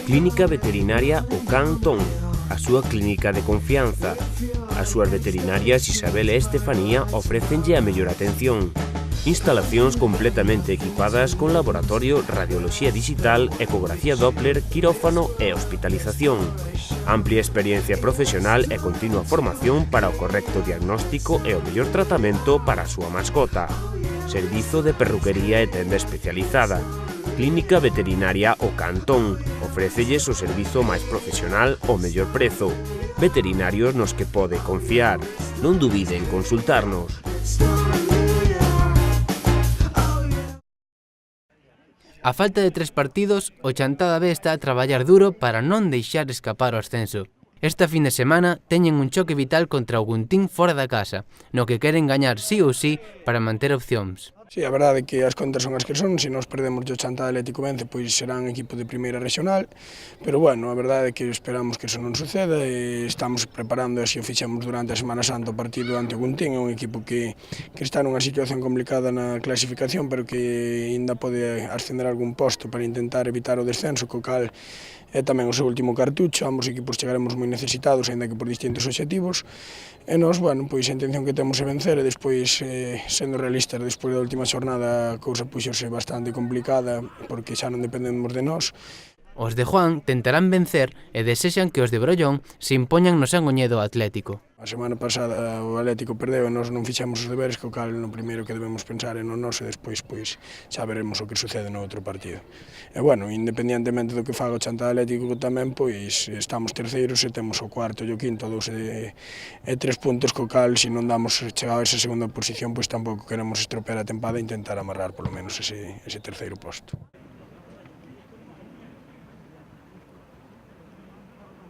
Clínica Veterinaria O Cantón, a súa clínica de confianza. As súas veterinarias Isabel e Estefanía ofrécenlle a mellor atención. Instalacións completamente equipadas con laboratorio, radioloxía digital, ecografía Doppler, quirófano e hospitalización. Amplia experiencia profesional e continua formación para o correcto diagnóstico e o mellor tratamento para a súa mascota. Servizo de perruquería e tenda especializada. Clínica Veterinaria O Cantón. Ofrécelles o servizo máis profesional ao mellor prezo. Veterinarios nos que pode confiar. Non dubide en consultarnos. A falta de 3 partidos, o Chantada B está a traballar duro para non deixar escapar o ascenso. Esta fin de semana teñen un choque vital contra o Guntín fora da casa, no que queren gañar sí ou sí para manter opcións. Sí, a verdade é que as contas son as que son, se nos perdemos o Chantada Atlético Vence, pois serán equipo de primeira regional, pero bueno, a verdade é que esperamos que eso non suceda e estamos preparando, e así o fixemos durante a Semana Santa, o partido ante o Guntín, é un equipo que está nunha situación complicada na clasificación, pero que ainda pode ascender algún posto para intentar evitar o descenso, co cal é tamén o seu último cartucho, ambos equipos chegaremos moi necesitados, aínda que por distintos obxectivos, e nós, bueno, pois a intención que temos é vencer, e despois, sendo realistas, despois da última xornada a cousa puxose bastante complicada, porque xa non dependemos de nós. Os de Juan tentarán vencer e desexan que os de Brollón se impoñan no Sangoñedo Atlético. A semana pasada o Atlético perdeu e nós non fixemos os deberes, co cal no primeiro que debemos pensar é no noso e despois pois xa veremos o que sucede no outro partido. E bueno, independientemente do que faga o Chantada Atlético tamén, pois estamos terceiros e temos o cuarto e o quinto, 2 e 3 puntos, co cal se non damos chegado a esa segunda posición, pois tampouco queremos estropear a tempada e intentar amarrar polo menos ese terceiro posto.